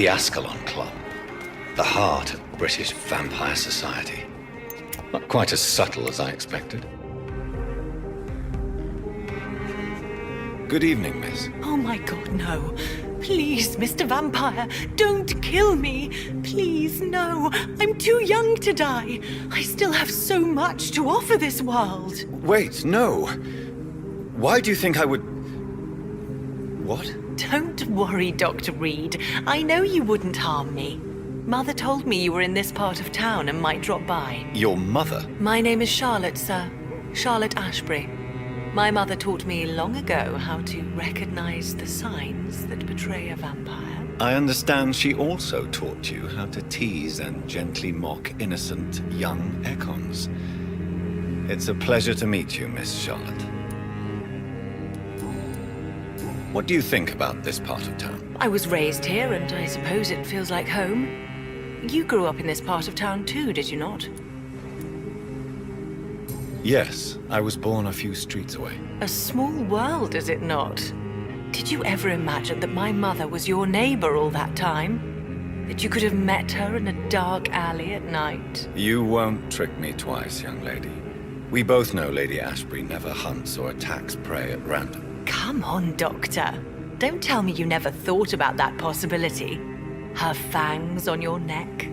The Ascalon Club. The heart of British vampire society. Not quite as subtle as I expected. Good evening, miss. Oh my God, no. Please, Mr. Vampire, don't kill me. Please, no. I'm too young to die. I still have so much to offer this world. Wait, no. Why do you think I would... What? Don't worry, Dr. Reed. I know you wouldn't harm me. Mother told me you were in this part of town and might drop by. Your mother? My name is Charlotte, sir. Charlotte Ashbury. My mother taught me long ago how to recognize the signs that betray a vampire. I understand she also taught you how to tease and gently mock innocent young Econs. It's a pleasure to meet you, Miss Charlotte. What do you think about this part of town? I was raised here, and I suppose it feels like home. You grew up in this part of town too, did you not? Yes, I was born a few streets away. A small world, is it not? Did you ever imagine that my mother was your neighbor all that time? That you could have met her in a dark alley at night? You won't trick me twice, young lady. We both know Lady Ashbury never hunts or attacks prey at random. Come on, Doctor. Don't tell me you never thought about that possibility. Her fangs on your neck.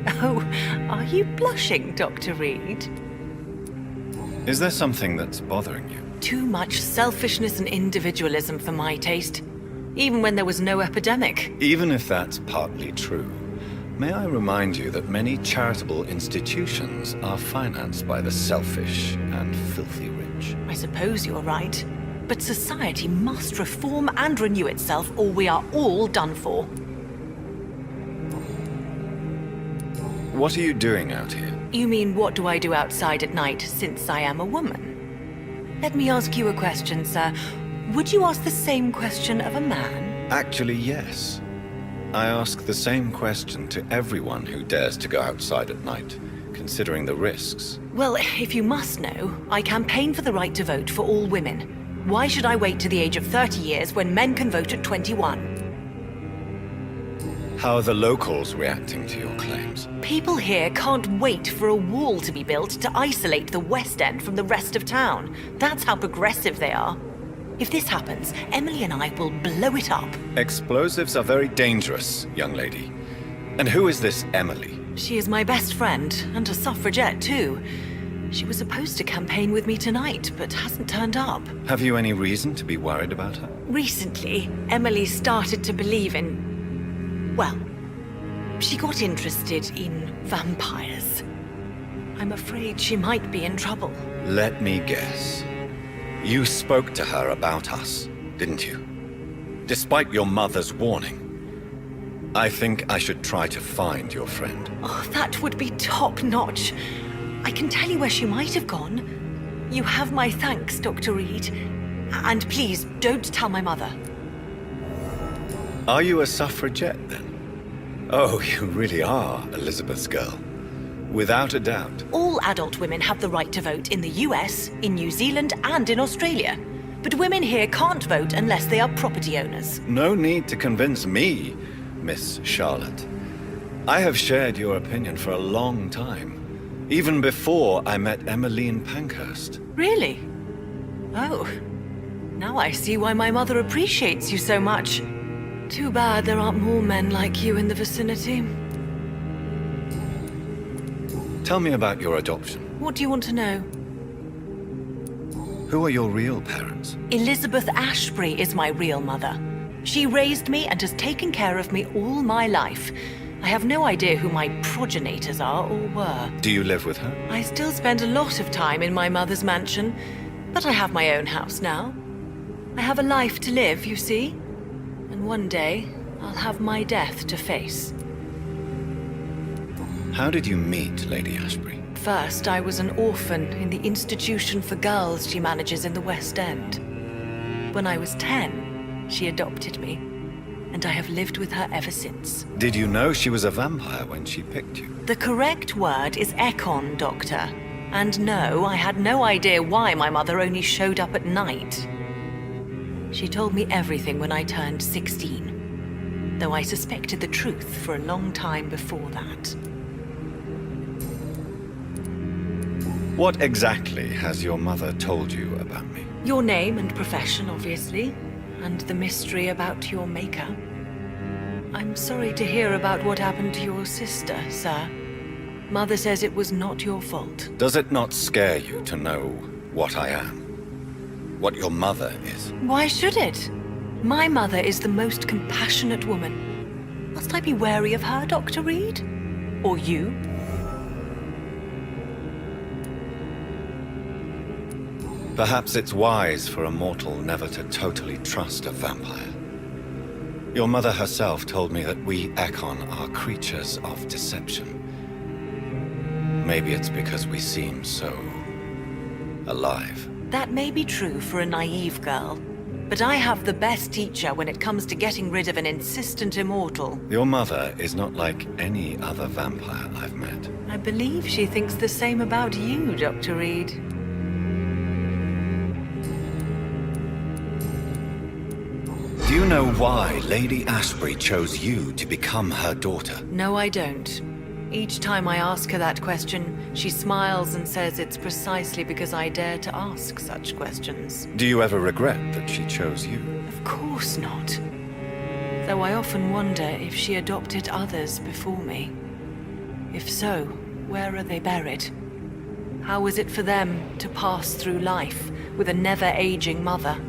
Oh, are you blushing, Dr. Reed? Is there something that's bothering you? Too much selfishness and individualism for my taste. Even when there was no epidemic. Even if that's partly true, may I remind you that many charitable institutions are financed by the selfish and filthy rich. I suppose you're right. But society must reform and renew itself, or we are all done for. What are you doing out here? You mean, what do I do outside at night since I am a woman? Let me ask you a question, sir. Would you ask the same question of a man? Actually, yes. I ask the same question to everyone who dares to go outside at night, considering the risks. Well, if you must know, I campaign for the right to vote for all women. Why should I wait to the age of 30 years when men can vote at 21? How are the locals reacting to your claims? People here can't wait for a wall to be built to isolate the West End from the rest of town. That's how progressive they are. If this happens, Emily and I will blow it up. Explosives are very dangerous, young lady. And who is this Emily? She is my best friend, and a suffragette too. She was supposed to campaign with me tonight, but hasn't turned up. Have you any reason to be worried about her? Recently, Emily started to believe in... well, she got interested in vampires. I'm afraid she might be in trouble. Let me guess. You spoke to her about us, didn't you? Despite your mother's warning. I think I should try to find your friend. Oh, that would be top-notch. I can tell you where she might have gone. You have my thanks, Dr. Reed. And please, don't tell my mother. Are you a suffragette, then? Oh, you really are Elizabeth's girl. Without a doubt. All adult women have the right to vote in the US, in New Zealand, and in Australia. But women here can't vote unless they are property owners. No need to convince me, Miss Charlotte. I have shared your opinion for a long time. Even before I met Emmeline Pankhurst. Really? Oh. Now I see why my mother appreciates you so much. Too bad there aren't more men like you in the vicinity. Tell me about your adoption. What do you want to know? Who are your real parents? Elizabeth Ashbury is my real mother. She raised me and has taken care of me all my life. I have no idea who my progenitors are or were. Do you live with her? I still spend a lot of time in my mother's mansion, but I have my own house now. I have a life to live, you see. And one day, I'll have my death to face. How did you meet Lady Ashbury? First, I was an orphan in the institution for girls she manages in the West End. When I was 10, she adopted me, and I have lived with her ever since. Did you know she was a vampire when she picked you? The correct word is Econ, Doctor. And no, I had no idea why my mother only showed up at night. She told me everything when I turned 16. though I suspected the truth for a long time before that. What exactly has your mother told you about me? Your name and profession, obviously, and the mystery about your maker. I'm sorry to hear about what happened to your sister, sir. Mother says it was not your fault. Does it not scare you to know what I am? What your mother is? Why should it? My mother is the most compassionate woman. Must I be wary of her, Dr. Reed? Or you? Perhaps it's wise for a mortal never to totally trust a vampire. Your mother herself told me that we Ekon are creatures of deception. Maybe it's because we seem so alive. That may be true for a naive girl, but I have the best teacher when it comes to getting rid of an insistent immortal. Your mother is not like any other vampire I've met. I believe she thinks the same about you, Dr. Reed. Do you know why Lady Ashbury chose you to become her daughter? No, I don't. Each time I ask her that question, she smiles and says it's precisely because I dare to ask such questions. Do you ever regret that she chose you? Of course not. Though I often wonder if she adopted others before me. If so, where are they buried? How was it for them to pass through life with a never-aging mother?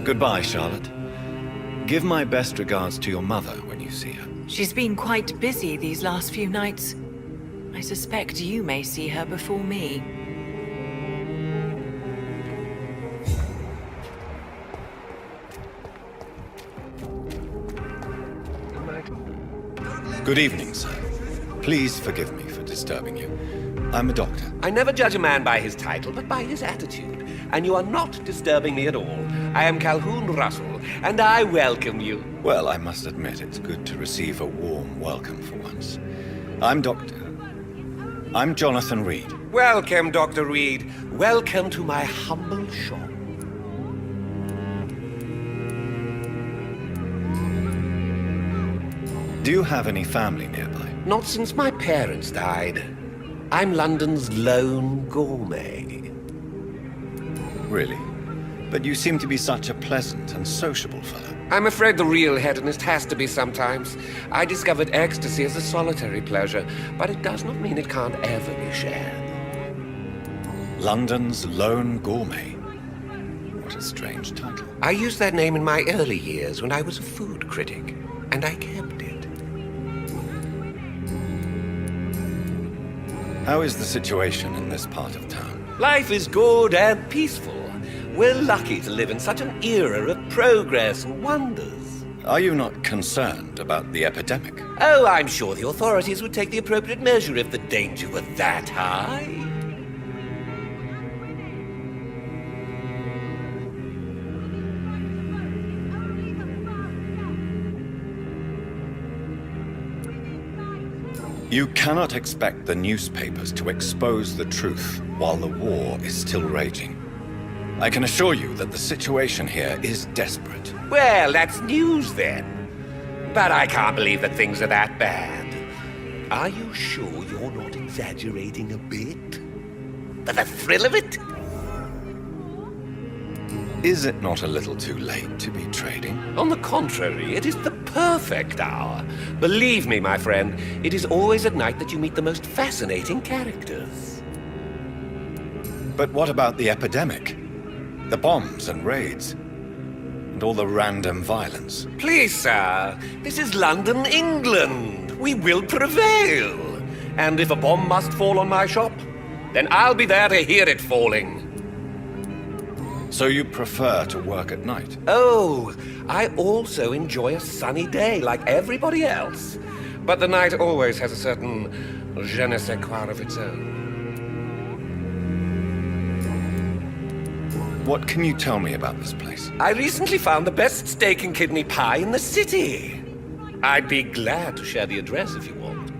Goodbye, Charlotte. Give my best regards to your mother when you see her. She's been quite busy these last few nights. I suspect you may see her before me. Good evening, sir. Please forgive me for disturbing you. I'm a doctor. I never judge a man by his title, but by his attitude. And you are not disturbing me at all. I am Calhoun Russell, and I welcome you. Well, I must admit it's good to receive a warm welcome for once. I'm Jonathan Reed. Welcome, Dr. Reed. Welcome to my humble shop. Do you have any family nearby? Not since my parents died. I'm London's lone gourmet. Really? But you seem to be such a pleasant and sociable fellow. I'm afraid the real hedonist has to be sometimes. I discovered ecstasy as a solitary pleasure, but it does not mean it can't ever be shared. London's lone gourmet. What a strange title. I used that name in my early years when I was a food critic, and I kept it. How is the situation in this part of town? Life is good and peaceful. We're lucky to live in such an era of progress and wonders. Are you not concerned about the epidemic? Oh, I'm sure the authorities would take the appropriate measure if the danger were that high. You cannot expect the newspapers to expose the truth while the war is still raging. I can assure you that the situation here is desperate. Well, that's news then. But I can't believe that things are that bad. Are you sure you're not exaggerating a bit? For the thrill of it? Is it not a little too late to be trading? On the contrary, it is the perfect hour. Believe me, my friend, it is always at night that you meet the most fascinating characters. But what about the epidemic? The bombs and raids? And all the random violence? Please, sir, this is London, England. We will prevail. And if a bomb must fall on my shop, then I'll be there to hear it falling. So you prefer to work at night? Oh, I also enjoy a sunny day like everybody else. But the night always has a certain je ne sais quoi of its own. What can you tell me about this place? I recently found the best steak and kidney pie in the city. I'd be glad to share the address if you want.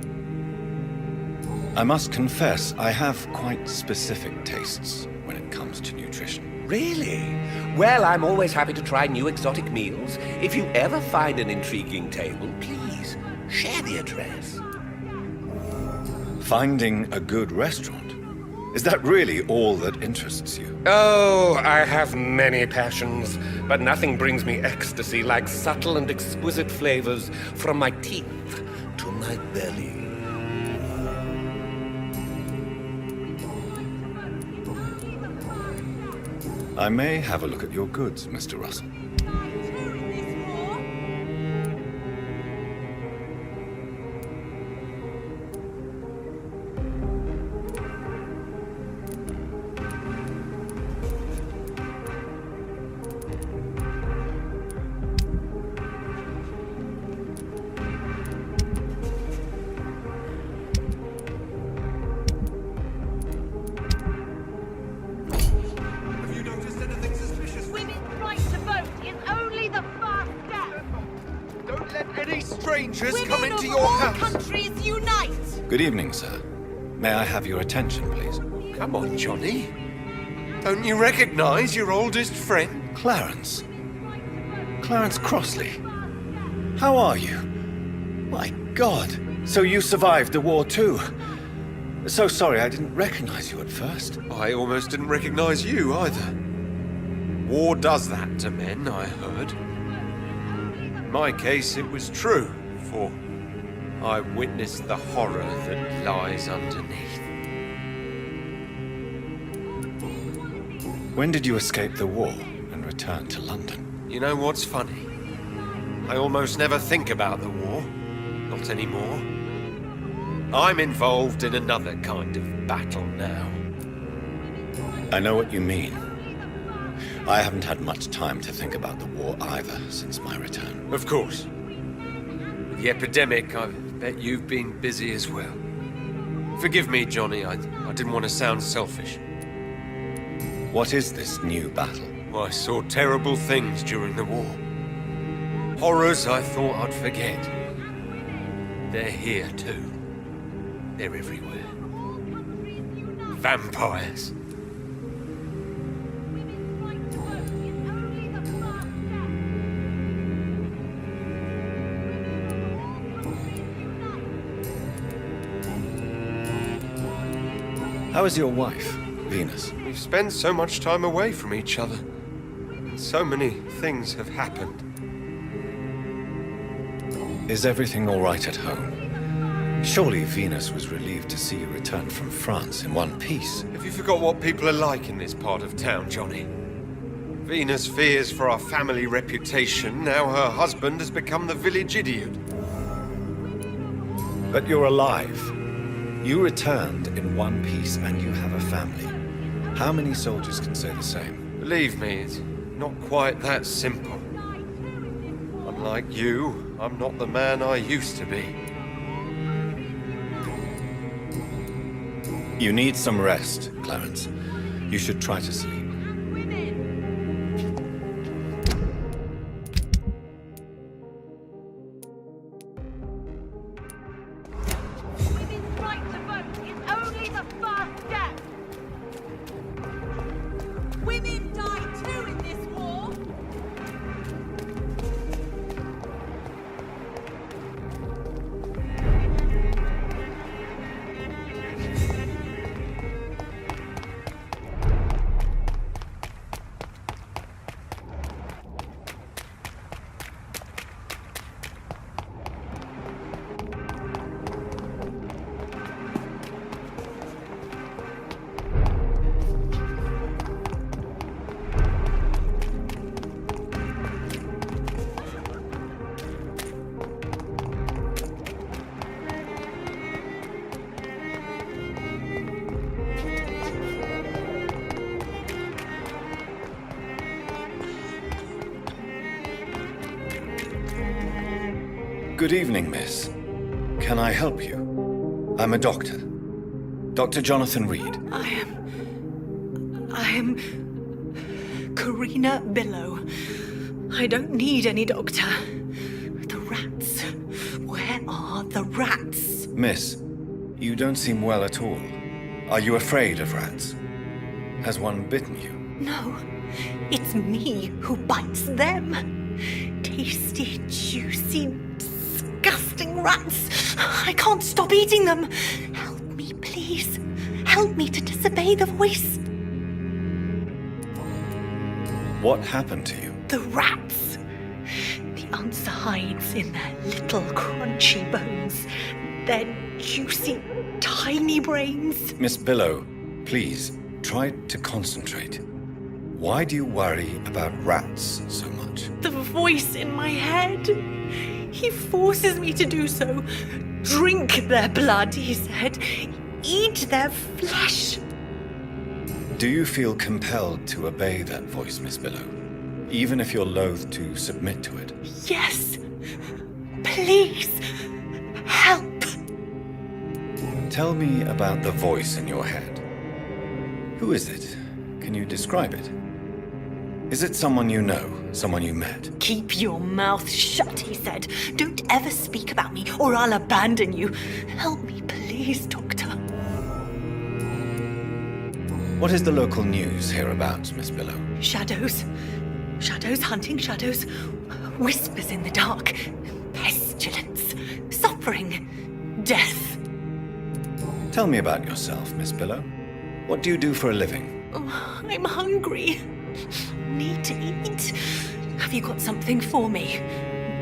I must confess, I have quite specific tastes when it it comes to nutrition. Really? Well, I'm always happy to try new exotic meals. If you ever find an intriguing table, please share the address. Finding a good restaurant? Is that really all that interests you? Oh, I have many passions, but nothing brings me ecstasy like subtle and exquisite flavors from my teeth to my belly. I may have a look at your goods, Mr. Russell. Come into your house. Countries unite! Good evening, sir. May I have your attention, please? Come on, Johnny. Don't you recognize your oldest friend? Clarence. Clarence Crossley. How are you? My God. So you survived the war too. So sorry I didn't recognize you at first. I almost didn't recognize you either. War does that to men, I heard. In my case, it was true, for I witnessed the horror that lies underneath. When did you escape the war and return to London? You know what's funny? I almost never think about the war. Not anymore. I'm involved in another kind of battle now. I know what you mean. I haven't had much time to think about the war either since my return. Of course. With the epidemic, I bet you've been busy as well. Forgive me, Johnny, I didn't want to sound selfish. What is this new battle? I saw terrible things during the war. Horrors I thought I'd forget. They're here too. They're everywhere. Vampires. How is your wife, Venus? We've spent so much time away from each other. So many things have happened. Is everything all right at home? Surely Venus was relieved to see you return from France in one piece. Have you forgot what people are like in this part of town, Johnny? Venus fears for our family reputation. Now her husband has become the village idiot. But you're alive. You returned in one piece and you have a family. How many soldiers can say the same? Believe me, it's not quite that simple. Unlike you, I'm not the man I used to be. You need some rest, Clarence. You should try to sleep. Women's right to vote is only the first step. Women die too in this war. Good evening, miss. Can I help you? I'm a doctor. Dr. Jonathan Reed. I am Karina Billow. I don't need any doctor. The rats. Where are the rats? Miss, you don't seem well at all. Are you afraid of rats? Has one bitten you? No, it's me who bites them. Tasty, juicy, disgusting rats. I can't stop eating them. Help me, please. Help me to disobey the voice. What happened to you? The rats. The answer hides in their little crunchy bones. Their juicy, tiny brains. Miss Billow, please, try to concentrate. Why do you worry about rats so much? The voice in my head. He forces me to do so. Drink their blood, he said. Eat their flesh. Do you feel compelled to obey that voice, Miss Billow? Even if you're loath to submit to it? Yes. Please. Help. Tell me about the voice in your head. Who is it? Can you describe it? Is it someone you know? Someone you met? Keep your mouth shut, he said. Don't ever speak about me or I'll abandon you. Help me, please, Doctor. What is the local news hereabouts, Miss Billow? Shadows. Shadows hunting shadows. Whispers in the dark. Pestilence. Suffering. Death. Tell me about yourself, Miss Billow. What do you do for a living? Oh, I'm hungry. Need to eat. Have you got something for me?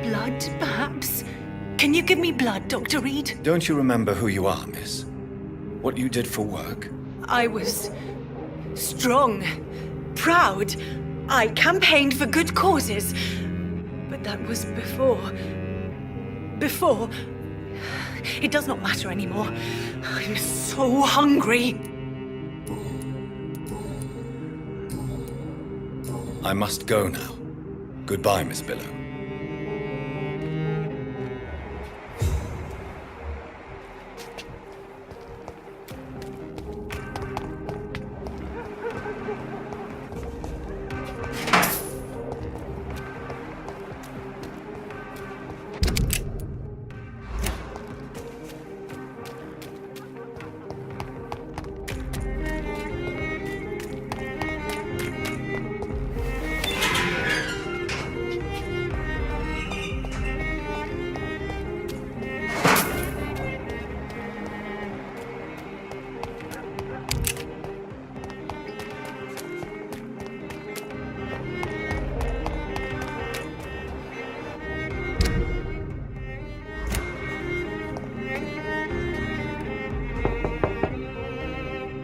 Blood, perhaps? Can you give me blood, Dr. Reed? Don't you remember who you are, miss? What you did for work? I was strong, proud. I campaigned for good causes. But that was before. Before. It does not matter anymore. I'm so hungry. I must go now. Goodbye, Miss Billow.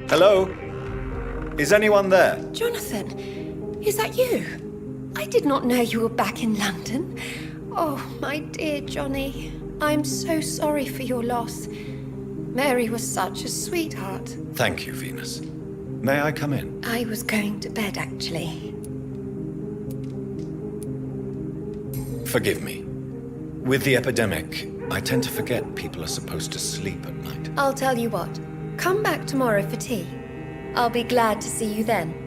Hello? Is anyone there? Jonathan, is that you? I did not know you were back in London. Oh, my dear Johnny, I'm so sorry for your loss. Mary was such a sweetheart. Thank you, Venus. May I come in? I was going to bed, actually. Forgive me. With the epidemic, I tend to forget people are supposed to sleep at night. I'll tell you what. Come back tomorrow for tea. I'll be glad to see you then.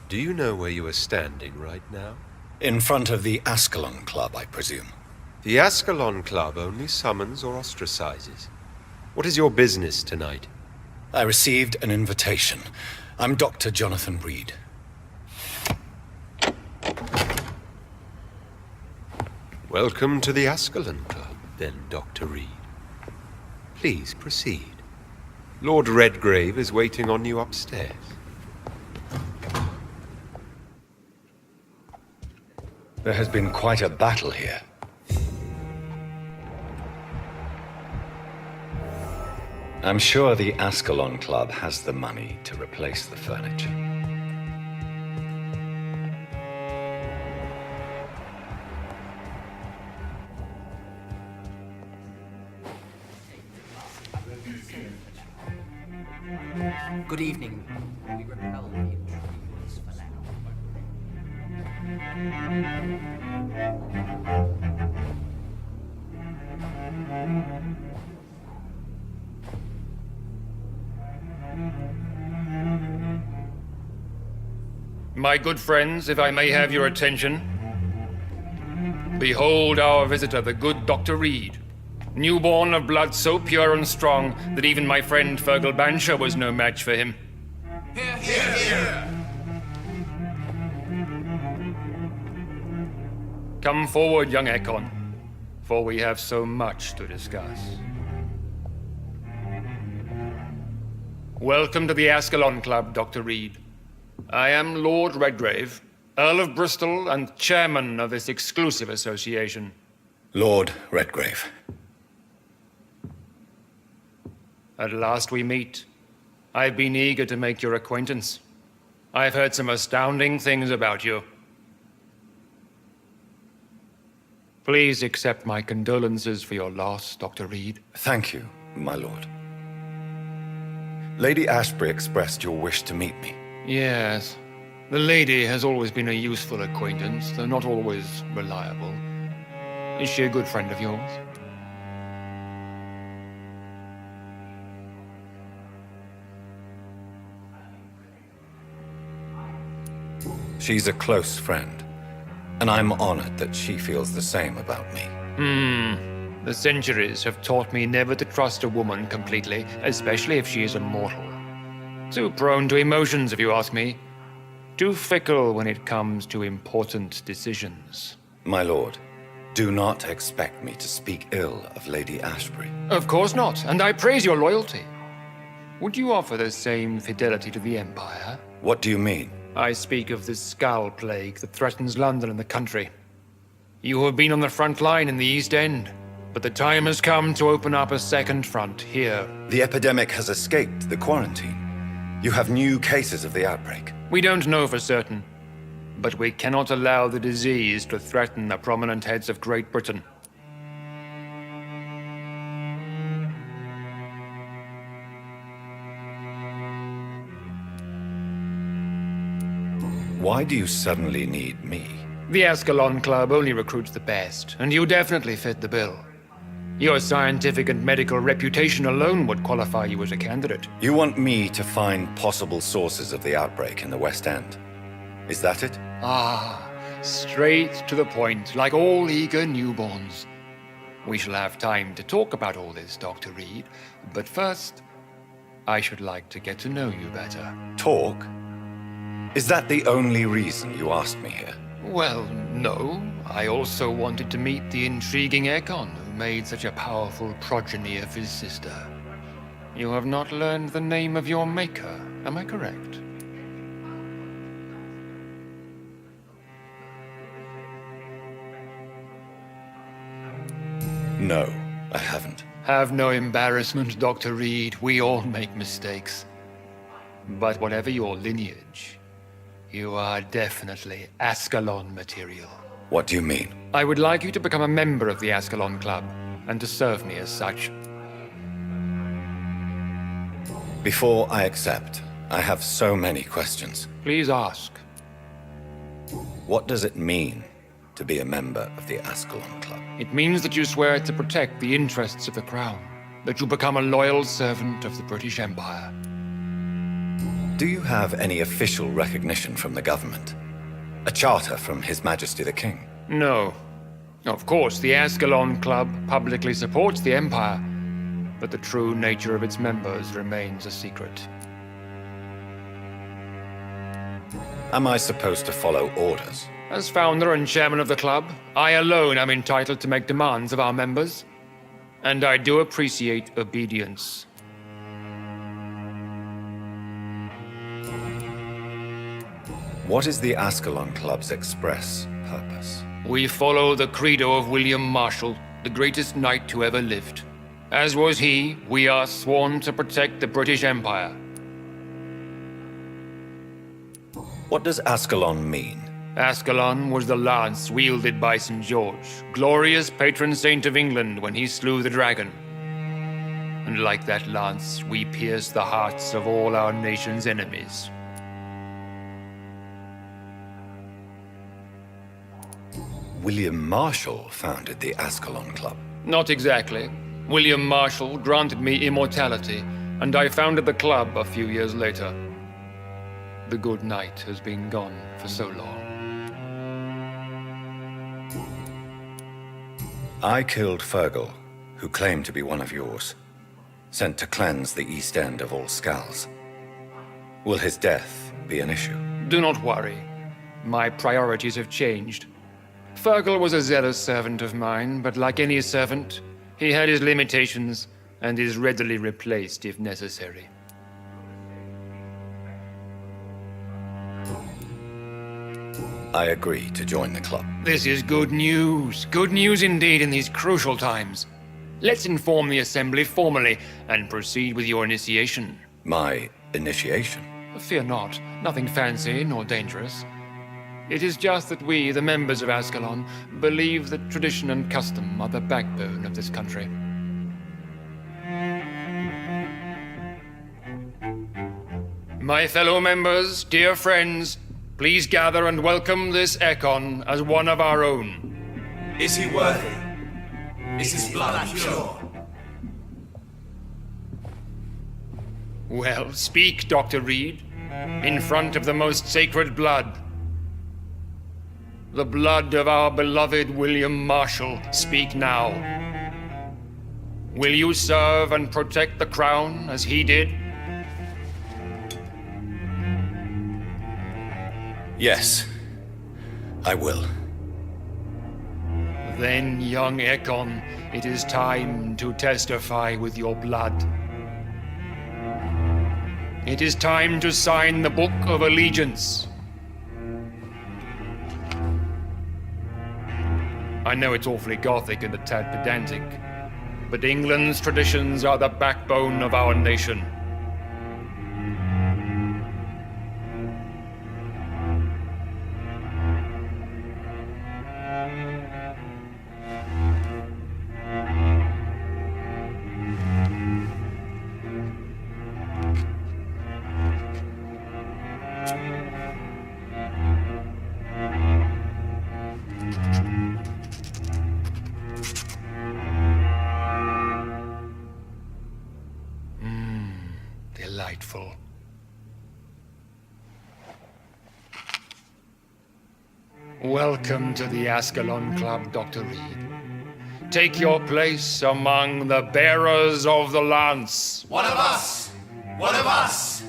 Do you know where you are standing right now? In front of the Ascalon Club, I presume. The Ascalon Club only summons or ostracizes. What is your business tonight? I received an invitation. I'm Dr. Jonathan Reed. Welcome to the Ascalon Club, then, Dr. Reed. Please proceed. Lord Redgrave is waiting on you upstairs. There has been quite a battle here. I'm sure the Ascalon Club has the money to replace the furniture. Good evening. We repel the intruders for now. My good friends, if I may have your attention. Behold our visitor, the good Dr. Reed. Newborn of blood so pure and strong that even my friend Fergal Bansher was no match for him. Hear, hear, hear! Come forward, young Ekon, for we have so much to discuss. Welcome to the Ascalon Club, Dr. Reed. I am Lord Redgrave, Earl of Bristol and chairman of this exclusive association. Lord Redgrave. At last we meet. I've been eager to make your acquaintance. I've heard some astounding things about you. Please accept my condolences for your loss, Dr. Reed. Thank you, my lord. Lady Ashbury expressed your wish to meet me. Yes. The lady has always been a useful acquaintance, though not always reliable. Is she a good friend of yours? She's a close friend, and I'm honored that she feels the same about me. The centuries have taught me never to trust a woman completely, especially if she is a mortal. Too prone to emotions, if you ask me. Too fickle when it comes to important decisions. My lord, do not expect me to speak ill of Lady Ashbury. Of course not, and I praise your loyalty. Would you offer the same fidelity to the Empire? What do you mean? I speak of the Skull Plague that threatens London and the country. You have been on the front line in the East End, but the time has come to open up a second front here. The epidemic has escaped the quarantine. You have new cases of the outbreak. We don't know for certain, but we cannot allow the disease to threaten the prominent heads of Great Britain. Why do you suddenly need me? The Ascalon Club only recruits the best, and you definitely fit the bill. Your scientific and medical reputation alone would qualify you as a candidate. You want me to find possible sources of the outbreak in the West End. Is that it? Ah, straight to the point, like all eager newborns. We shall have time to talk about all this, Dr. Reed, but first, I should like to get to know you better. Talk? Is that the only reason you asked me here? Well, no. I also wanted to meet the intriguing Ekon who made such a powerful progeny of his sister. You have not learned the name of your maker, am I correct? No, I haven't. Have no embarrassment, Dr. Reed. We all make mistakes. But whatever your lineage, you are definitely Ascalon material. What do you mean? I would like you to become a member of the Ascalon Club, and to serve me as such. Before I accept, I have so many questions. Please ask. What does it mean to be a member of the Ascalon Club? It means that you swear to protect the interests of the Crown, that you become a loyal servant of the British Empire. Do you have any official recognition from the government? A charter from His Majesty the King? No. Of course, the Ascalon Club publicly supports the Empire, but the true nature of its members remains a secret. Am I supposed to follow orders? As founder and chairman of the club, I alone am entitled to make demands of our members, and I do appreciate obedience. What is the Ascalon Club's express purpose? We follow the credo of William Marshall, the greatest knight who ever lived. As was he, we are sworn to protect the British Empire. What does Ascalon mean? Ascalon was the lance wielded by St. George, glorious patron saint of England when he slew the dragon. And like that lance, we pierce the hearts of all our nation's enemies. William Marshall founded the Ascalon Club. Not exactly. William Marshall granted me immortality, and I founded the club a few years later. The good knight has been gone for so long. I killed Fergal, who claimed to be one of yours, sent to cleanse the East End of all Skulls. Will his death be an issue? Do not worry. My priorities have changed. Fergal was a zealous servant of mine, but like any servant, he had his limitations and is readily replaced if necessary. I agree to join the club. This is good news. Good news indeed in these crucial times. Let's inform the Assembly formally and proceed with your initiation. My initiation? Fear not. Nothing fancy nor dangerous. It is just that we, the members of Ascalon, believe that tradition and custom are the backbone of this country. My fellow members, dear friends, please gather and welcome this Ekon as one of our own. Is he worthy? Is his blood pure? Well, speak, Dr. Reed, in front of the most sacred blood. The blood of our beloved William Marshall, speak now. Will you serve and protect the crown as he did? Yes, I will. Then, young Ekon, it is time to testify with your blood. It is time to sign the Book of Allegiance. I know it's awfully gothic and a tad pedantic, but England's traditions are the backbone of our nation. Delightful. Welcome to the Ascalon Club, Dr. Reed. Take your place among the bearers of the lance. One of us! One of us!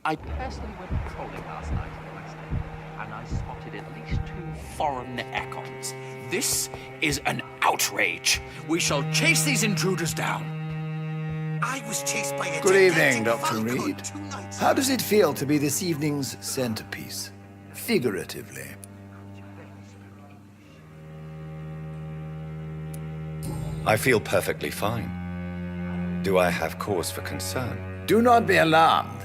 I personally went patrolling last night in the West End, and I spotted at least 2 foreign Ekons. This is an outrage. We shall chase these intruders down. I was chased by a Good evening, gigantic Dr. falcon Reed. 2 nights How ago. does it feel to be this evening's centerpiece? Figuratively. I feel perfectly fine. Do I have cause for concern? Do not be alarmed.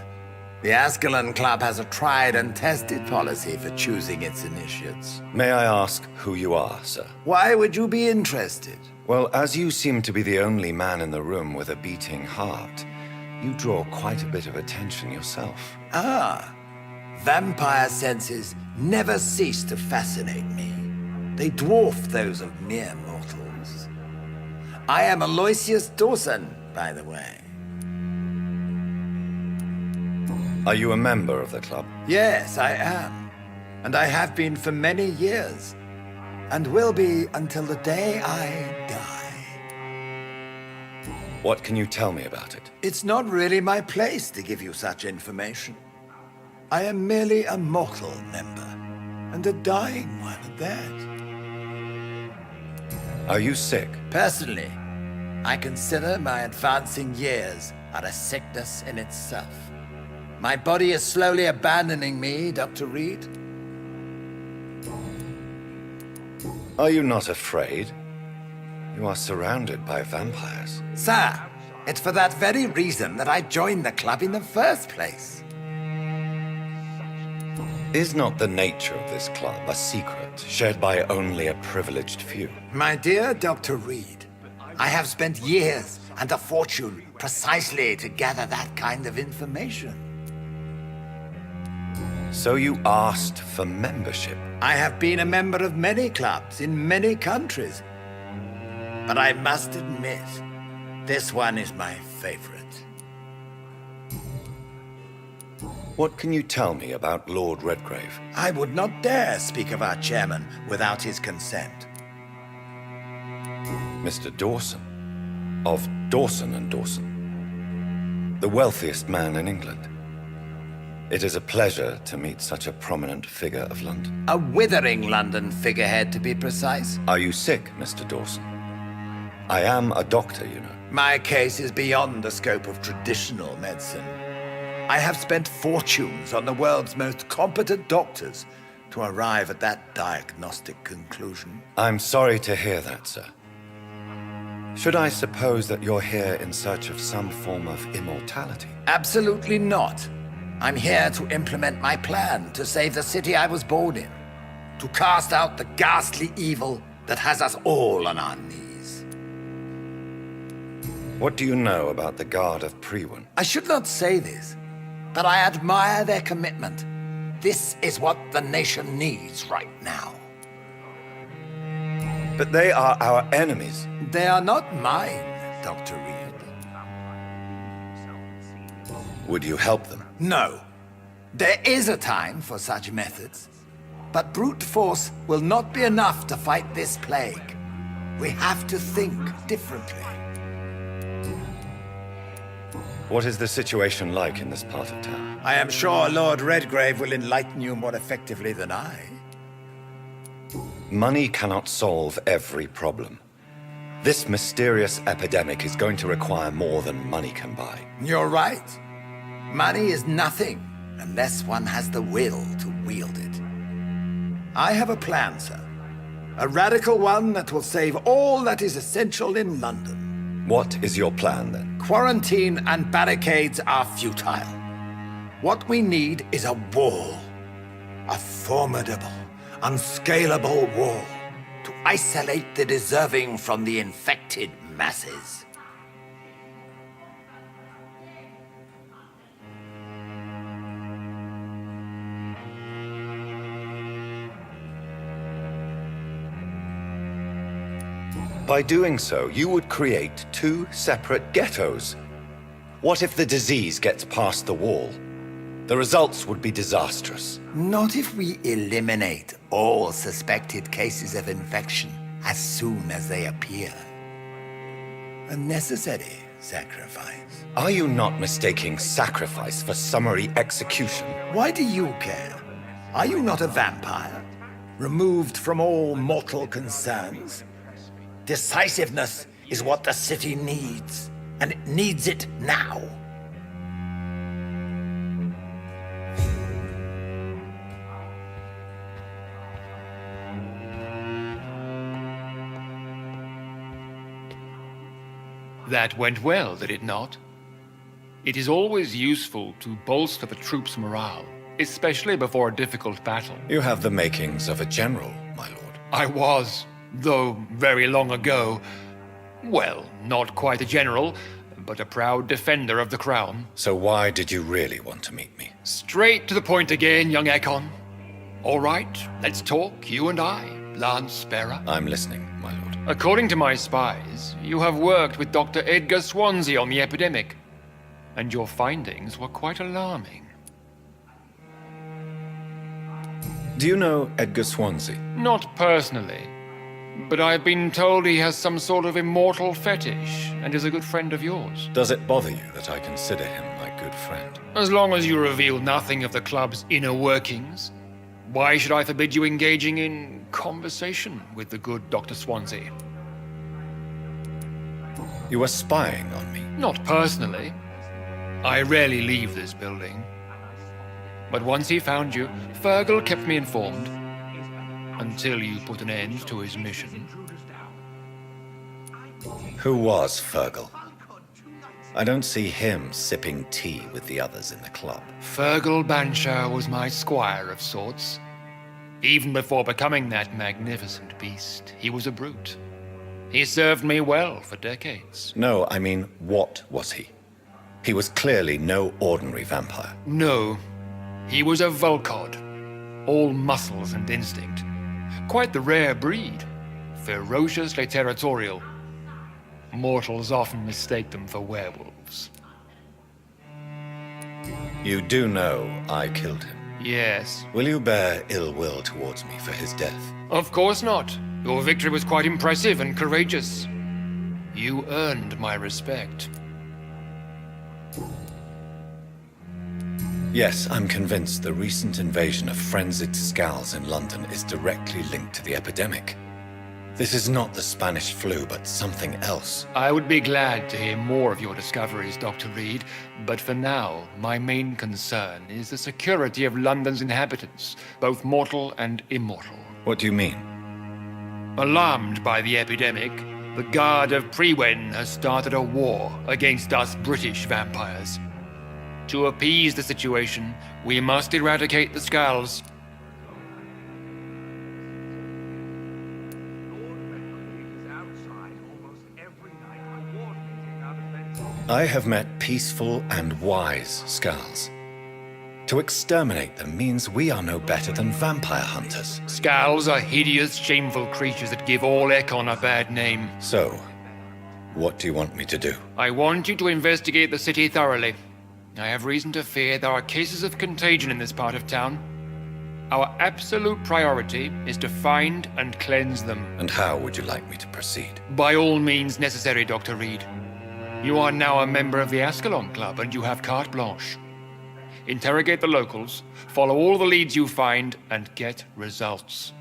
The Ascalon Club has a tried and tested policy for choosing its initiates. May I ask who you are, sir? Why would you be interested? Well, as you seem to be the only man in the room with a beating heart, you draw quite a bit of attention yourself. Ah, Vampire senses never cease to fascinate me. They dwarf those of mere mortals. I am Aloysius Dawson, by the way. Are you a member of the club? Yes, I am. And I have been for many years. And will be until the day I die. What can you tell me about it? It's not really my place to give you such information. I am merely a mortal member, and a dying one at that. Are you sick? Personally, I consider my advancing years are a sickness in itself. My body is slowly abandoning me, Dr. Reed. Are you not afraid? You are surrounded by vampires. Sir, it's for that very reason that I joined the club in the first place. Is not the nature of this club a secret shared by only a privileged few? My dear Dr. Reed, I have spent years and a fortune precisely to gather that kind of information. So you asked for membership? I have been a member of many clubs in many countries. But I must admit, this one is my favorite. What can you tell me about Lord Redgrave? I would not dare speak of our chairman without his consent. Mr. Dawson, of Dawson and Dawson, the wealthiest man in England. It is a pleasure to meet such a prominent figure of London. A withering London figurehead, to be precise. Are you sick, Mr. Dawson? I am a doctor, you know. My case is beyond the scope of traditional medicine. I have spent fortunes on the world's most competent doctors to arrive at that diagnostic conclusion. I'm sorry to hear that, sir. Should I suppose that you're here in search of some form of immortality? Absolutely not. I'm here to implement my plan to save the city I was born in. To cast out the ghastly evil that has us all on our knees. What do you know about the Guard of Priwen? I should not say this, but I admire their commitment. This is what the nation needs right now. But they are our enemies. They are not mine, Dr. Reed. Would you help them? No. There is a time for such methods. But brute force will not be enough to fight this plague. We have to think differently. What is the situation like in this part of town? I am sure Lord Redgrave will enlighten you more effectively than I. Money cannot solve every problem. This mysterious epidemic is going to require more than money can buy. You're right. Money is nothing unless one has the will to wield it. I have a plan, sir. A radical one that will save all that is essential in London. What is your plan, then? Quarantine and barricades are futile. What we need is a wall. A formidable, unscalable wall to isolate the deserving from the infected masses. By doing so, you would create two separate ghettos. What if the disease gets past the wall? The results would be disastrous. Not if we eliminate all suspected cases of infection as soon as they appear. A necessary sacrifice. Are you not mistaking sacrifice for summary execution? Why do you care? Are you not a vampire? Removed from all mortal concerns? Decisiveness is what the city needs, and it needs it now. That went well, did it not? It is always useful to bolster the troops' morale, especially before a difficult battle. You have the makings of a general, my lord. I was, though very long ago. Well, not quite a general, but a proud defender of the crown. So why did you really want to meet me? Straight to the point again, young Ekon. All right, let's talk, you and I, Lance Sparrow. I'm listening, my lord. According to my spies, you have worked with Dr. Edgar Swansea on the epidemic, and your findings were quite alarming. Do you know Edgar Swansea? Not personally, but I've been told he has some sort of immortal fetish and is a good friend of yours. Does it bother you that I consider him my good friend? As long as you reveal nothing of the club's inner workings, why should I forbid you engaging in conversation with the good Dr. Swansea? You were spying on me? Not personally. I rarely leave this building. But once he found you, Fergal kept me informed. Until you put an end to his mission. Who was Fergal? I don't see him sipping tea with the others in the club. Fergal Banshire was my squire of sorts. Even before becoming that magnificent beast, he was a brute. He served me well for decades. No, I mean, what was he? He was clearly no ordinary vampire. No, he was a Volcod, all muscles and instinct. Quite the rare breed, ferociously territorial. Mortals often mistake them for werewolves. You do know I killed him. Yes. Will you bear ill will towards me for his death? Of course not. Your victory was quite impressive and courageous. You earned my respect. Yes, I'm convinced the recent invasion of frenzied Skulls in London is directly linked to the epidemic. This is not the Spanish flu, but something else. I would be glad to hear more of your discoveries, Dr. Reed, but for now, my main concern is the security of London's inhabitants, both mortal and immortal. What do you mean? Alarmed by the epidemic, the Guard of Prewen has started a war against us British vampires. To appease the situation, we must eradicate the Skulls. I have met peaceful and wise Skulls. To exterminate them means we are no better than vampire hunters. Skulls are hideous, shameful creatures that give all Ekon a bad name. So, what do you want me to do? I want you to investigate the city thoroughly. I have reason to fear there are cases of contagion in this part of town. Our absolute priority is to find and cleanse them. And how would you like me to proceed? By all means necessary, Dr. Reed. You are now a member of the Ascalon Club and you have carte blanche. Interrogate the locals, follow all the leads you find, and get results.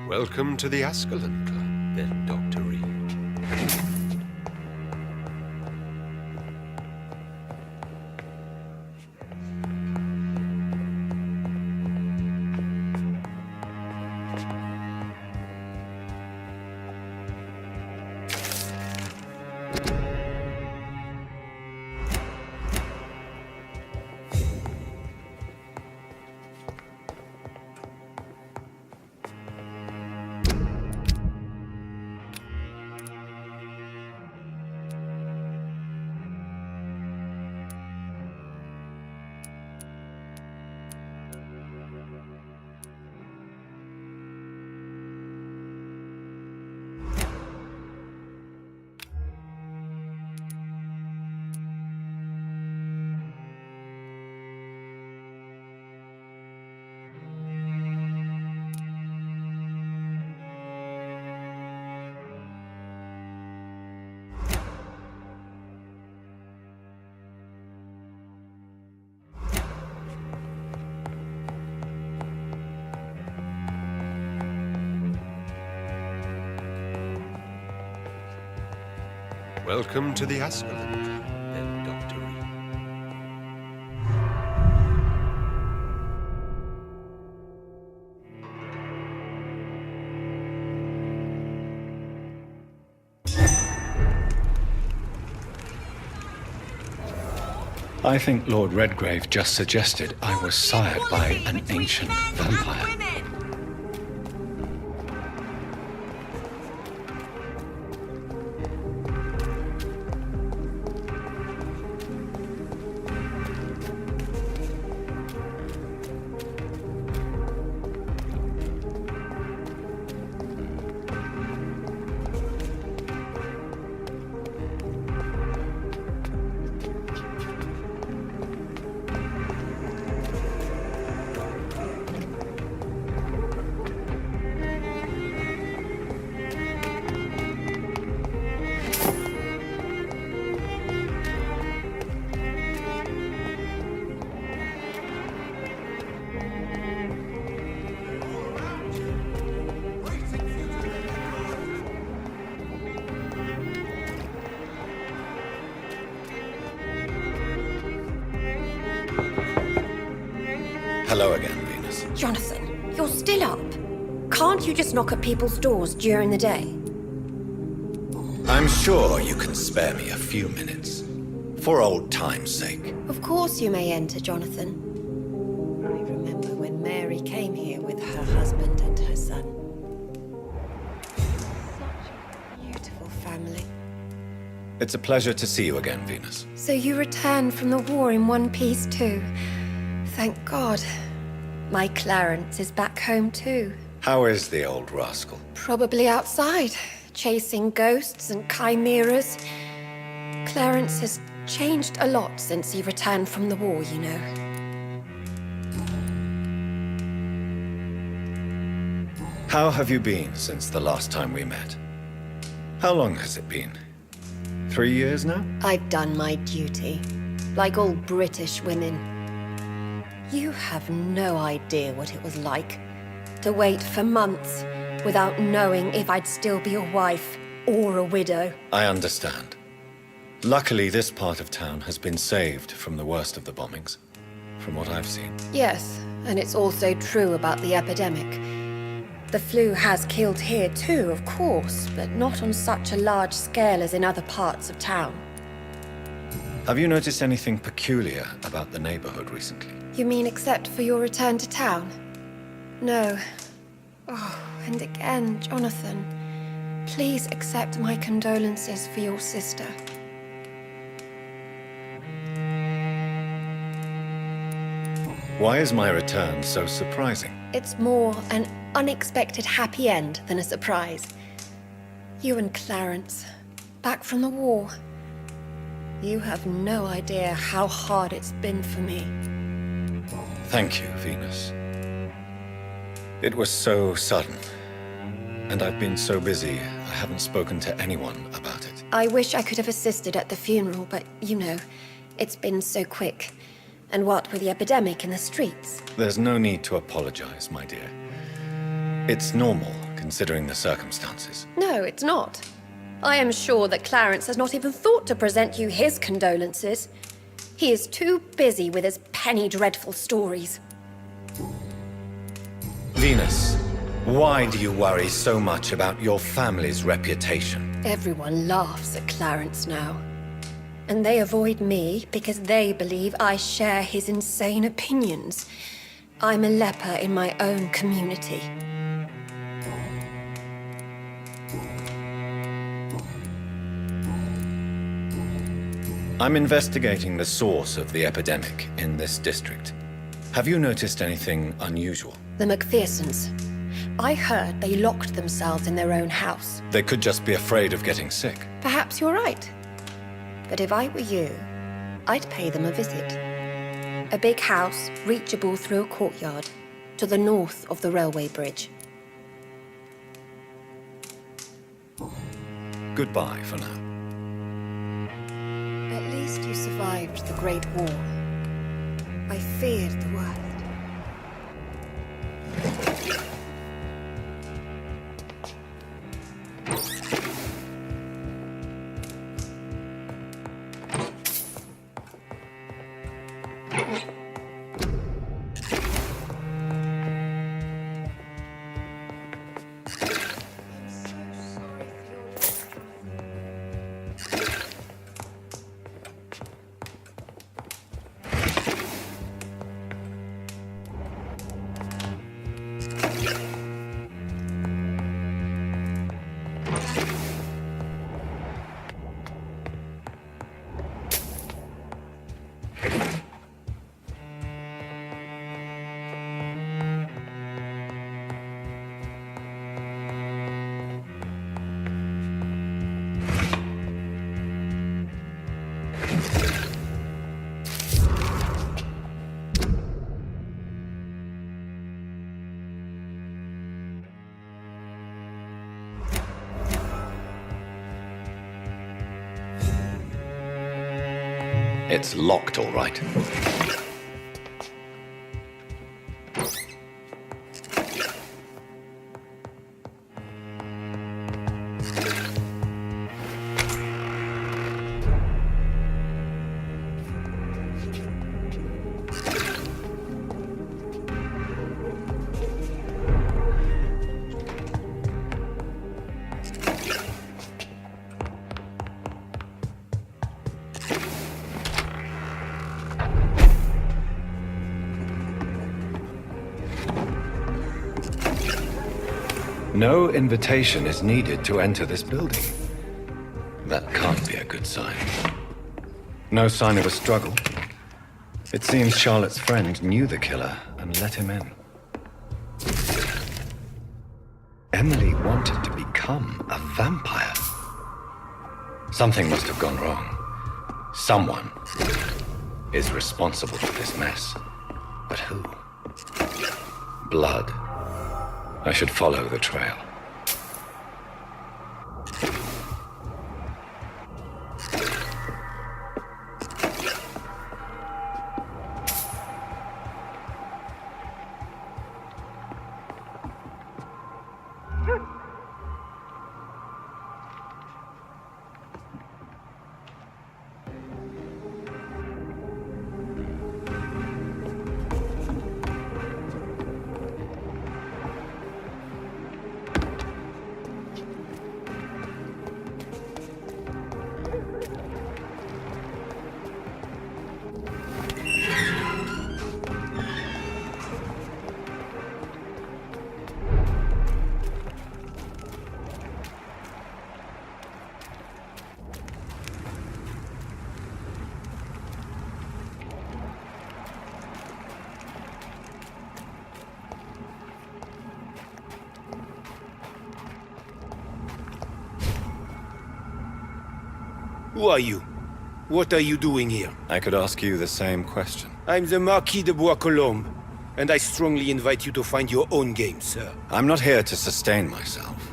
Welcome to the Ascalon Club, then, Dr. Reed. Welcome to the Ascalon Club, then, Dr. Reed. I think Lord Redgrave just suggested I was sired by an ancient vampire. Hello again, Venus. Jonathan, you're still up. Can't you just knock at people's doors during the day? I'm sure you can spare me a few minutes. For old time's sake. Of course you may enter, Jonathan. I remember when Mary came here with her husband and her son. Such a beautiful family. It's a pleasure to see you again, Venus. So you returned from the war in one piece too. Thank God. My Clarence is back home too. How is the old rascal? Probably outside, chasing ghosts and chimeras. Clarence has changed a lot since he returned from the war, you know. How have you been since the last time we met? How long has it been? 3 years now? I've done my duty, like all British women. You have no idea what it was like to wait for months without knowing if I'd still be a wife or a widow. I understand. Luckily, this part of town has been saved from the worst of the bombings, from what I've seen. Yes, and it's also true about the epidemic. The flu has killed here too, of course, but not on such a large scale as in other parts of town. Have you noticed anything peculiar about the neighborhood recently? You mean except for your return to town? No. Oh, and again, Jonathan, please accept my condolences for your sister. Why is my return so surprising? It's more an unexpected happy end than a surprise. You and Clarence, back from the war. You have no idea how hard it's been for me. Thank you, Venus. It was so sudden, and I've been so busy, I haven't spoken to anyone about it. I wish I could have assisted at the funeral, but you know, it's been so quick. And what with the epidemic in the streets? There's no need to apologize, my dear. It's normal considering the circumstances. No, it's not. I am sure that Clarence has not even thought to present you his condolences. He is too busy with his penny dreadful stories. Venus, why do you worry so much about your family's reputation? Everyone laughs at Clarence now. And they avoid me because they believe I share his insane opinions. I'm a leper in my own community. I'm investigating the source of the epidemic in this district. Have you noticed anything unusual? The McPhersons. I heard they locked themselves in their own house. They could just be afraid of getting sick. Perhaps you're right. But if I were you, I'd pay them a visit. A big house, reachable through a courtyard, to the north of the railway bridge. Goodbye for now. At least you survived the Great War. I feared the worst. It's locked, all right. No invitation is needed to enter this building. That can't be a good sign. No sign of a struggle. It seems Charlotte's friend knew the killer and let him in. Emily wanted to become a vampire. Something must have gone wrong. Someone is responsible for this mess. But who? Blood. I should follow the trail. Who are you? What are you doing here? I could ask you the same question. I'm the Marquis de Bois-Colombes, and I strongly invite you to find your own game, sir. I'm not here to sustain myself.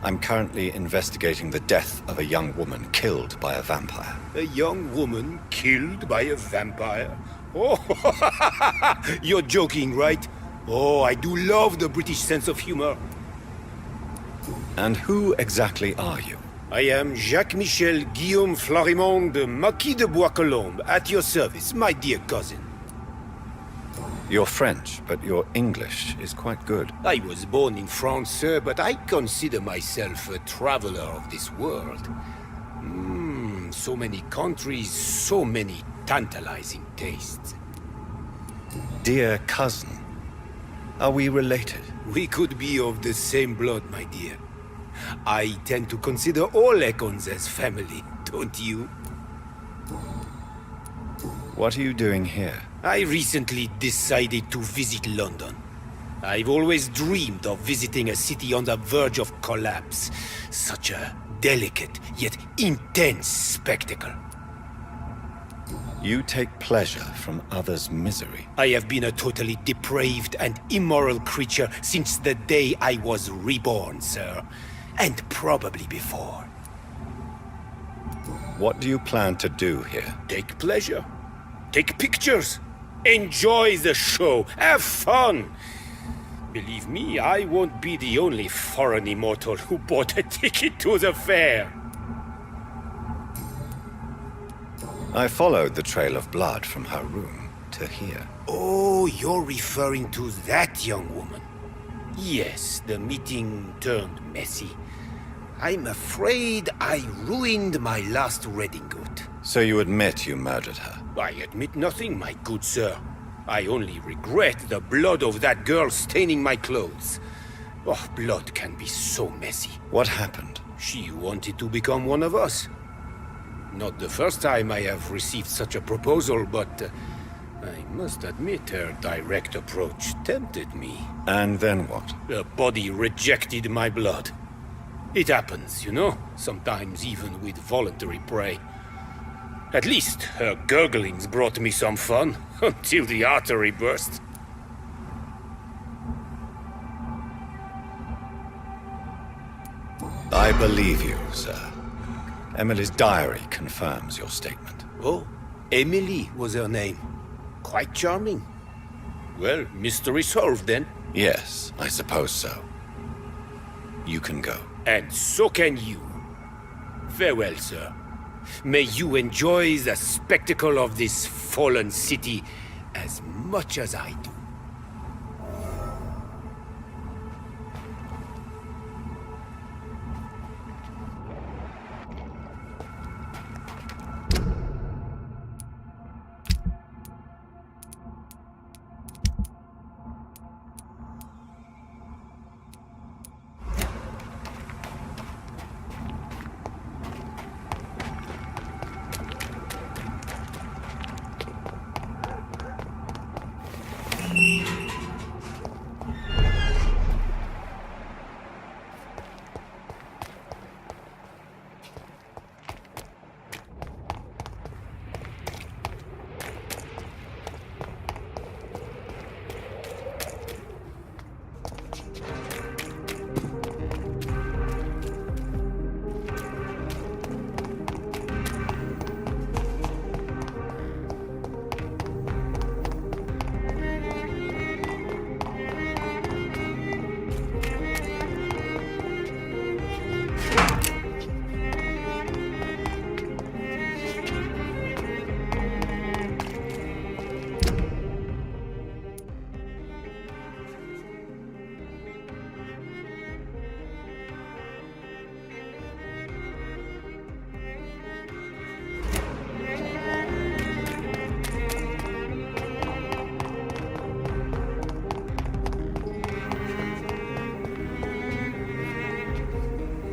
I'm currently investigating the death of a young woman killed by a vampire. A young woman killed by a vampire? Oh, you're joking, right? Oh, I do love the British sense of humor. And who exactly are you? I am Jacques-Michel Guillaume Florimond de Marquis de Bois-Colombes, at your service, my dear cousin. You're French, but your English is quite good. I was born in France, sir, but I consider myself a traveler of this world. So many countries, so many tantalizing tastes. Dear cousin, are we related? We could be of the same blood, my dear. I tend to consider all Econs as family, don't you? What are you doing here? I recently decided to visit London. I've always dreamed of visiting a city on the verge of collapse. Such a delicate, yet intense spectacle. You take pleasure from others' misery. I have been a totally depraved and immoral creature since the day I was reborn, sir. And probably before. What do you plan to do here? Take pleasure. Take pictures. Enjoy the show. Have fun. Believe me, I won't be the only foreign immortal who bought a ticket to the fair. I followed the trail of blood from her room to here. Oh, you're referring to that young woman. Yes, the meeting turned messy. I'm afraid I ruined my last redingote. So you admit you murdered her? I admit nothing, my good sir. I only regret the blood of that girl staining my clothes. Oh, blood can be so messy. What happened? She wanted to become one of us. Not the first time I have received such a proposal, but I must admit her direct approach tempted me. And then what? The body rejected my blood. It happens, you know, sometimes even with voluntary prey. At least her gurglings brought me some fun, until the artery burst. I believe you, sir. Emily's diary confirms your statement. Oh, Emily was her name. Quite charming. Well, mystery solved then. Yes, I suppose so. You can go. And so can you. Farewell, sir. May you enjoy the spectacle of this fallen city as much as I do.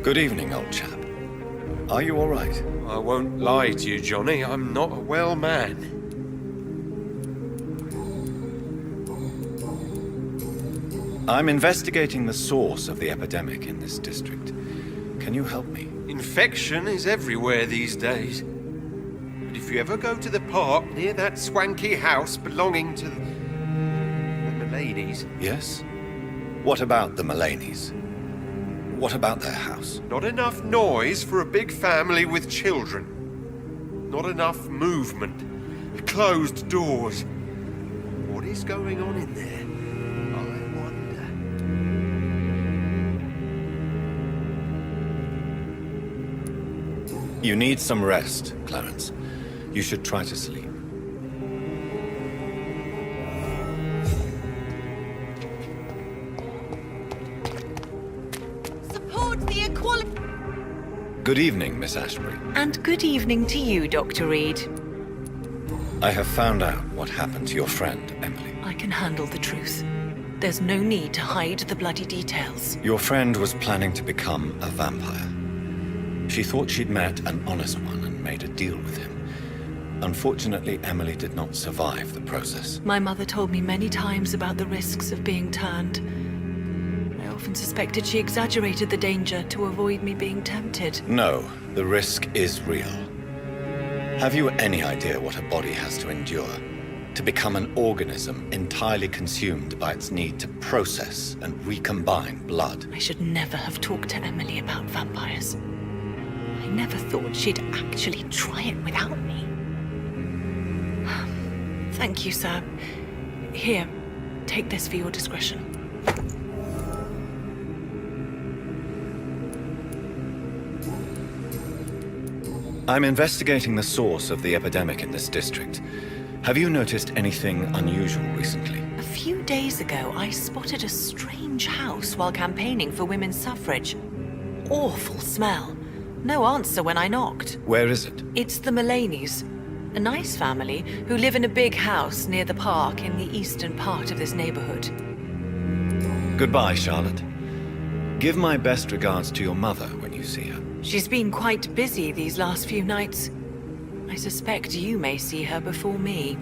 Good evening, old chap. Are you all right? I won't lie to you, Johnny. I'm not a well man. I'm investigating the source of the epidemic in this district. Can you help me? Infection is everywhere these days. But if you ever go to the park near that swanky house belonging to the Mullaneys... Yes? What about the Mullaneys? What about their house? Not enough noise for a big family with children. Not enough movement. Closed doors. What is going on in there? I wonder. You need some rest, Clarence. You should try to sleep. Support the equality. Good evening, Miss Ashbury. And good evening to you, Dr. Reed. I have found out what happened to your friend, Emily. I can handle the truth. There's no need to hide the bloody details. Your friend was planning to become a vampire. She thought she'd met an honest one and made a deal with him. Unfortunately, Emily did not survive the process. My mother told me many times about the risks of being turned. I often suspected she exaggerated the danger to avoid me being tempted. No, the risk is real. Have you any idea what a body has to endure? To become an organism entirely consumed by its need to process and recombine blood. I should never have talked to Emily about vampires. I never thought she'd actually try it without me. Thank you, sir. Here, take this for your discretion. I'm investigating the source of the epidemic in this district. Have you noticed anything unusual recently? A few days ago, I spotted a strange house while campaigning for women's suffrage. Awful smell. No answer when I knocked. Where is it? It's the Mullaneys, a nice family who live in a big house near the park in the eastern part of this neighborhood. Goodbye, Charlotte. Give my best regards to your mother when you see her. She's been quite busy these last few nights. I suspect you may see her before me.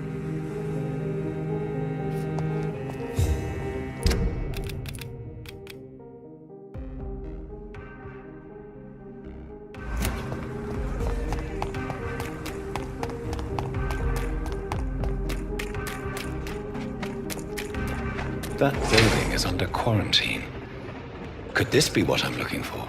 That building is under quarantine. Could this be what I'm looking for?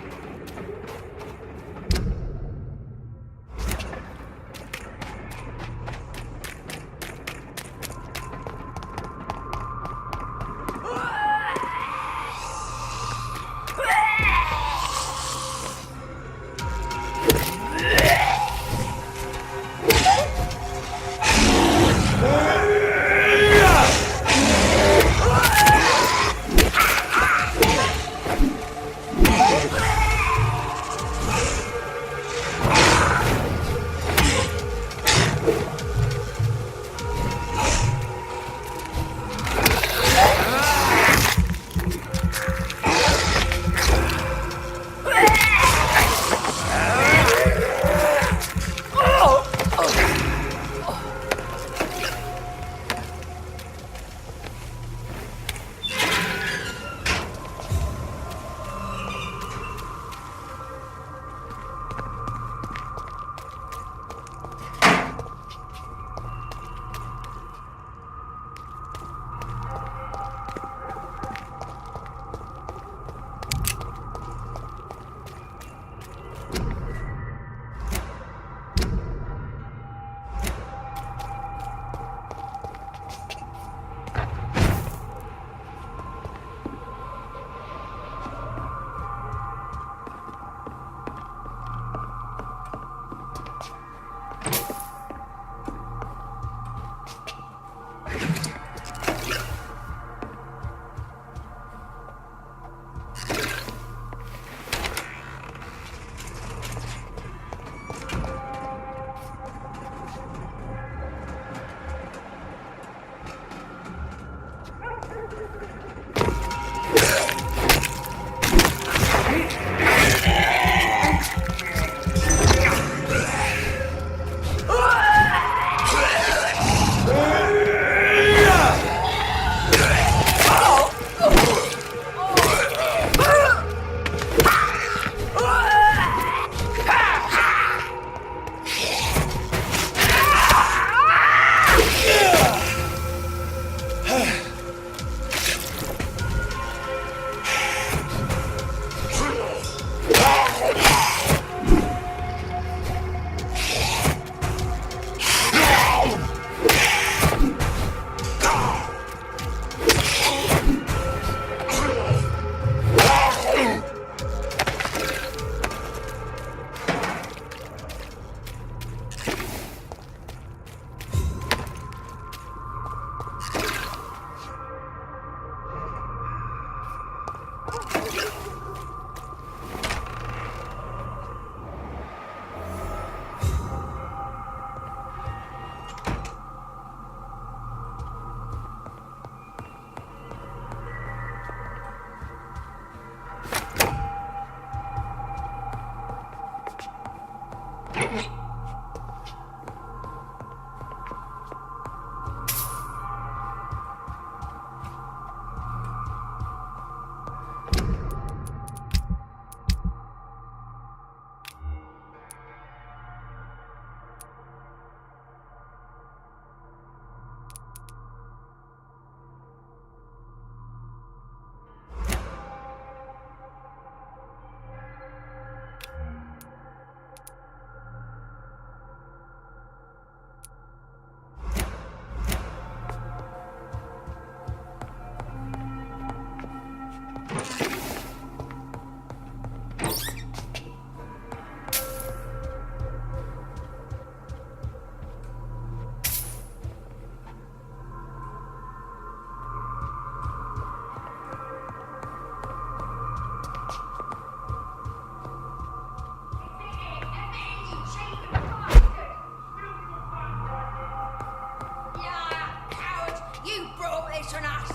this on us.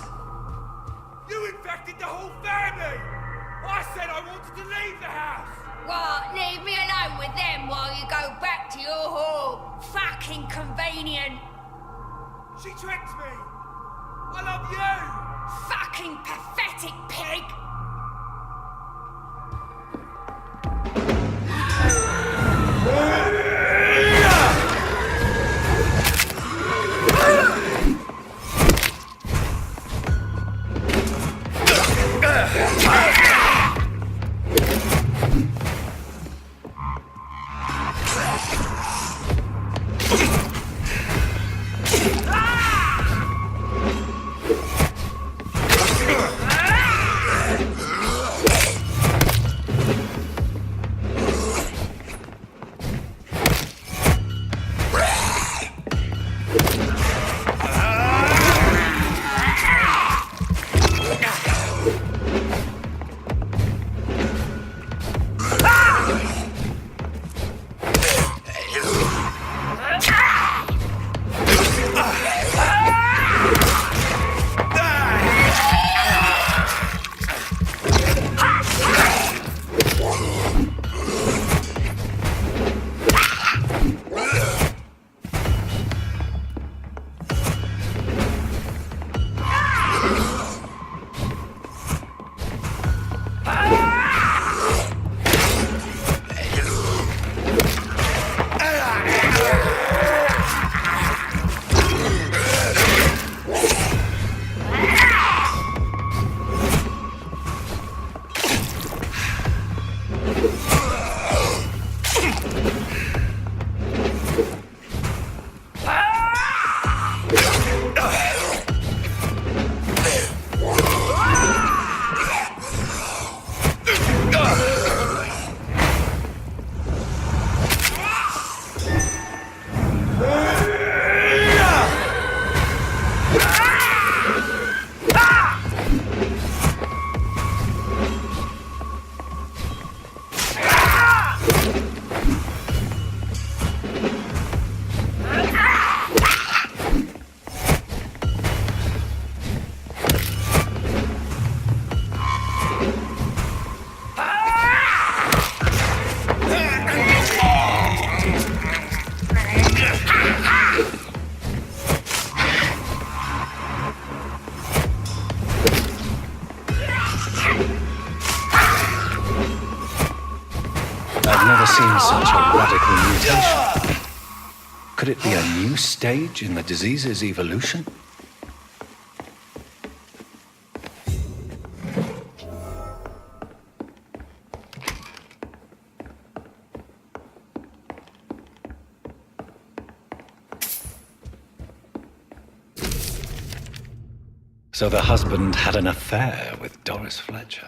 You infected the whole family! I said I wanted to leave the house! What, leave me alone with them while you go back to your home? Fucking convenient. She tricked me! I love you! Fucking pathetic pig! I've never seen such a radical mutation. Could it be a new stage in the disease's evolution? So the husband had an affair with Doris Fletcher.